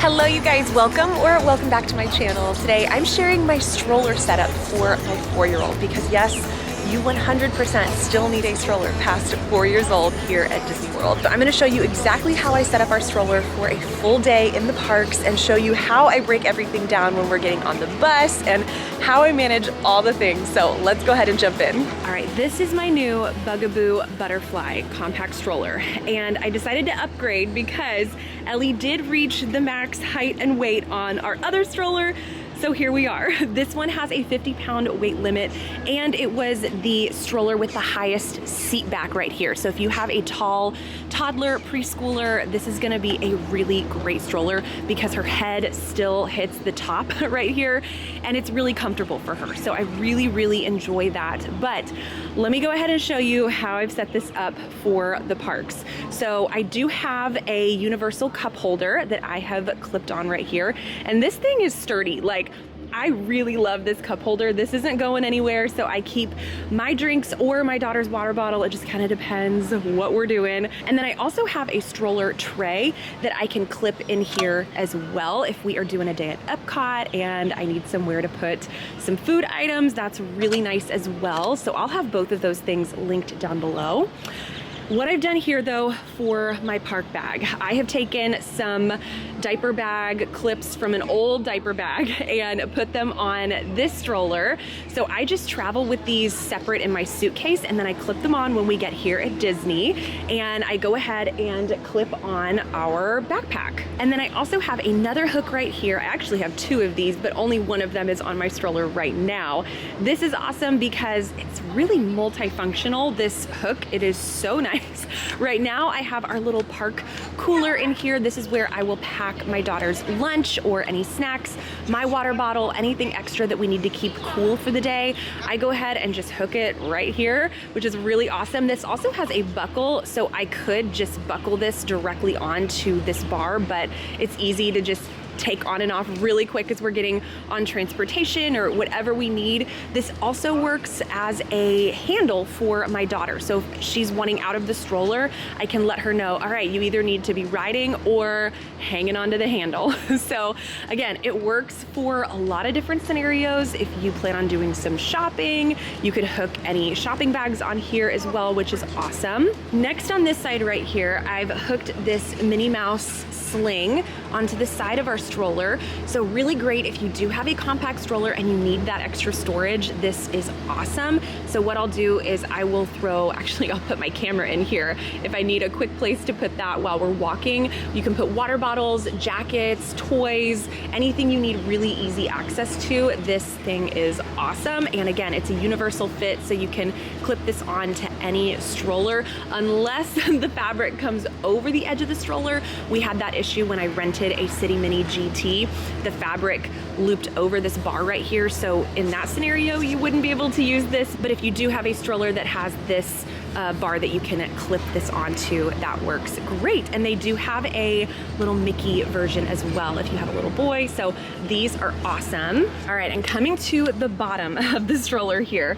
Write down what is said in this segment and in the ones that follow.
Hello you guys, welcome back to my channel. Today I'm sharing my stroller setup for my 4-year-old because yes, you 100% still need a stroller past 4 years old here at Disney World. So I'm going to show you exactly how I set up our stroller for a full day in the parks and show you how I break everything down when we're getting on the bus and how I manage all the things. So let's go ahead and jump in. All right, this is my new Bugaboo Butterfly compact stroller, and I decided to upgrade because Ellie did reach the max height and weight on our other stroller. So here we are. This one has a 50-pound weight limit, and it was the stroller with the highest seat back right here. So if you have a tall toddler, preschooler, this is gonna be a really great stroller because her head still hits the top right here, and it's really comfortable for her. So I really enjoy that. But let me go ahead and show you how I've set this up for the parks. So I do have a universal cup holder that I have clipped on right here, and this thing is sturdy. Like, I really love this cup holder. This isn't going anywhere, so I keep my drinks or my daughter's water bottle. It just kind of depends what we're doing. And then I also have a stroller tray that I can clip in here as well if we are doing a day at Epcot and I need somewhere to put some food items. That's really nice as well. So I'll have both of those things linked down below. What I've done here though for my park bag, I have taken some diaper bag clips from an old diaper bag and put them on this stroller. So I just travel with these separate in my suitcase, and then I clip them on when we get here at Disney, and I go ahead and clip on our backpack. And then I also have another hook right here. I actually have two of these, but only one of them is on my stroller right now. This is awesome because it's really multifunctional, this hook. It is so nice. Right now I have our little park cooler in here. This is where I will pack my daughter's lunch or any snacks, my water bottle, anything extra that we need to keep cool for the day. I go ahead and just hook it right here, which is really awesome. This also has a buckle, so I could just buckle this directly onto this bar, but it's easy to just take on and off really quick as we're getting on transportation or whatever we need. This also works as a handle for my daughter. So if she's wanting out of the stroller, I can let her know, all right, you either need to be riding or hanging onto the handle. So again, it works for a lot of different scenarios. If you plan on doing some shopping, you could hook any shopping bags on here as well, which is awesome. Next on this side right here, I've hooked this Minnie Mouse sling onto the side of our stroller. So really great if you do have a compact stroller and you need that extra storage. This is awesome. So what I'll do is I will actually I'll put my camera in here if I need a quick place to put that while we're walking. You can put water bottles, jackets, toys, anything you need really easy access to. This thing is awesome. And again, it's a universal fit, so you can clip this on to any stroller unless the fabric comes over the edge of the stroller. We had that issue when I rented a City Mini GT. The fabric looped over this bar right here, so in that scenario you wouldn't be able to use this. But if you do have a stroller that has this bar that you can clip this onto, that works great. And they do have a little Mickey version as well if you have a little boy, so these are awesome. All right, and coming to the bottom of the stroller here,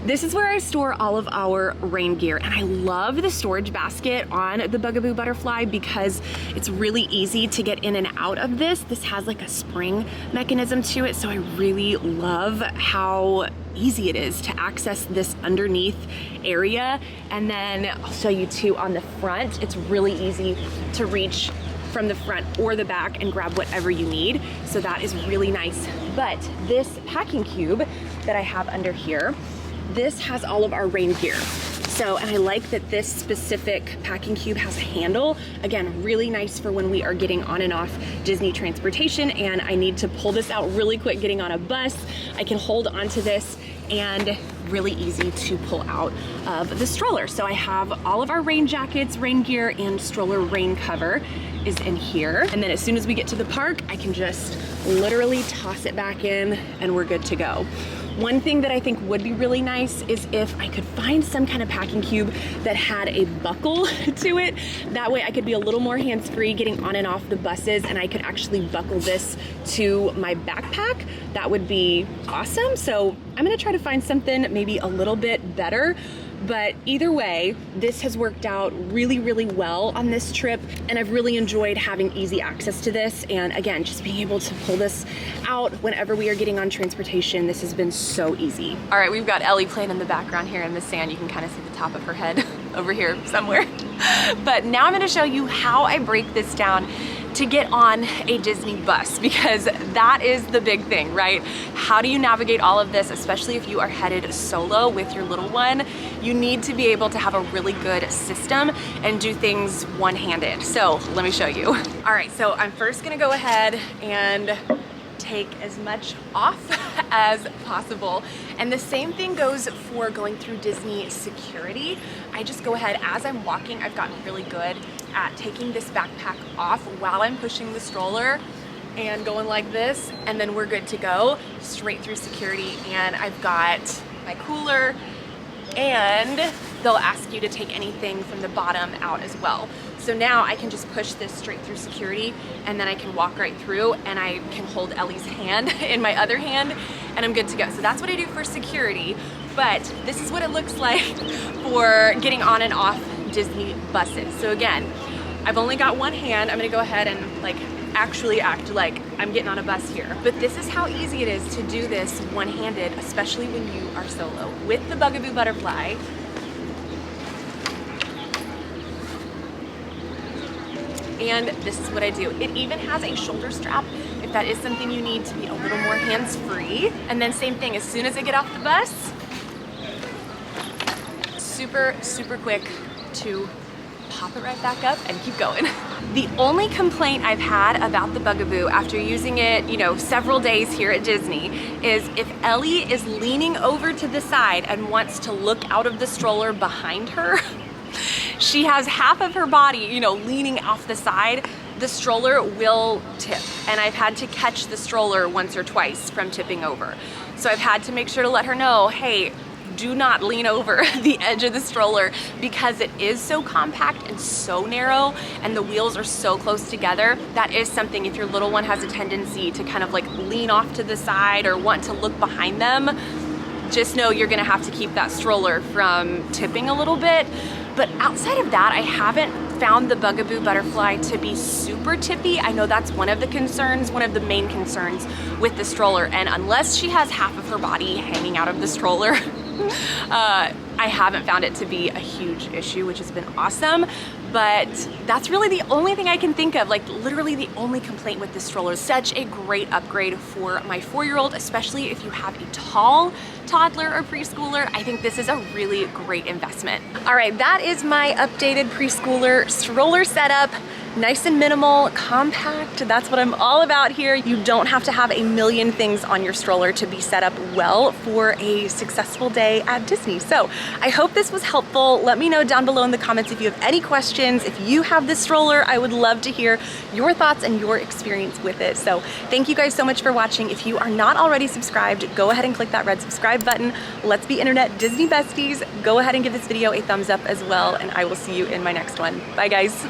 this is where I store all of our rain gear, and I love the storage basket on the Bugaboo Butterfly because it's really easy to get in and out of this. This has like a spring mechanism to it, so I really love how easy it is to access this underneath area. And then I'll show you too on the front, it's really easy to reach from the front or the back and grab whatever you need. So that is really nice. But this packing cube that I have under here, this has all of our rain gear. So, and I like that this specific packing cube has a handle. Again, really nice for when we are getting on and off Disney transportation and I need to pull this out really quick getting on a bus. I can hold onto this and really easy to pull out of the stroller. So I have all of our rain jackets, rain gear, and stroller rain cover is in here. And then as soon as we get to the park, I can just literally toss it back in and we're good to go. One thing that I think would be really nice is if I could find some kind of packing cube that had a buckle to it. That way I could be a little more hands-free getting on and off the buses, and I could actually buckle this to my backpack. That would be awesome. So I'm gonna try to find something maybe a little bit better. But either way, this has worked out really, really well on this trip, and I've really enjoyed having easy access to this. And again, just being able to pull this out whenever we are getting on transportation, this has been so easy. All right, we've got Ellie playing in the background here in the sand. You can kind of see the top of her head over here somewhere. But now I'm gonna show you how I break this down to get on a Disney bus, because that is the big thing, right? How do you navigate all of this, especially if you are headed solo with your little one? You need to be able to have a really good system and do things one-handed. So let me show you. All right, so I'm first gonna go ahead and take as much off as possible. And the same thing goes for going through Disney security. I just go ahead, as I'm walking, I've gotten really good at taking this backpack off while I'm pushing the stroller and going like this, and then we're good to go straight through security. And I've got my cooler, and they'll ask you to take anything from the bottom out as well. So now I can just push this straight through security, and then I can walk right through, and I can hold Ellie's hand in my other hand, and I'm good to go. So that's what I do for security, but this is what it looks like for getting on and off Disney buses. So again, I've only got one hand. I'm gonna go ahead and actually act like I'm getting on a bus here. But this is how easy it is to do this one-handed, especially when you are solo. With the Bugaboo Butterfly, and this is what I do. It even has a shoulder strap if that is something you need to be a little more hands-free. And then same thing, as soon as I get off the bus, super, super quick to pop it right back up and keep going. The only complaint I've had about the Bugaboo after using it, several days here at Disney, is if Ellie is leaning over to the side and wants to look out of the stroller behind her, she has half of her body, leaning off the side, the stroller will tip. And I've had to catch the stroller once or twice from tipping over. So I've had to make sure to let her know, hey, do not lean over the edge of the stroller, because it is so compact and so narrow, and the wheels are so close together. That is something, if your little one has a tendency to kind of lean off to the side or want to look behind them, just know you're gonna have to keep that stroller from tipping a little bit. But outside of that, I haven't found the Bugaboo Butterfly to be super tippy. I know that's one of the concerns, one of the main concerns with the stroller. And unless she has half of her body hanging out of the stroller, I haven't found it to be a huge issue, which has been awesome. But that's really the only thing I can think of, literally the only complaint with this stroller. Such a great upgrade for my 4-year-old, especially if you have a tall toddler or preschooler. I think this is a really great investment. All right, that is my updated preschooler stroller setup. Nice and minimal, compact. That's what I'm all about here. You don't have to have a million things on your stroller to be set up well for a successful day at Disney. So I hope this was helpful. Let me know down below in the comments if you have any questions. If you have this stroller, I would love to hear your thoughts and your experience with it. So thank you guys so much for watching. If you are not already subscribed, go ahead and click that red subscribe button. Let's be internet Disney besties. Go ahead and give this video a thumbs up as well, and I will see you in my next one. Bye guys.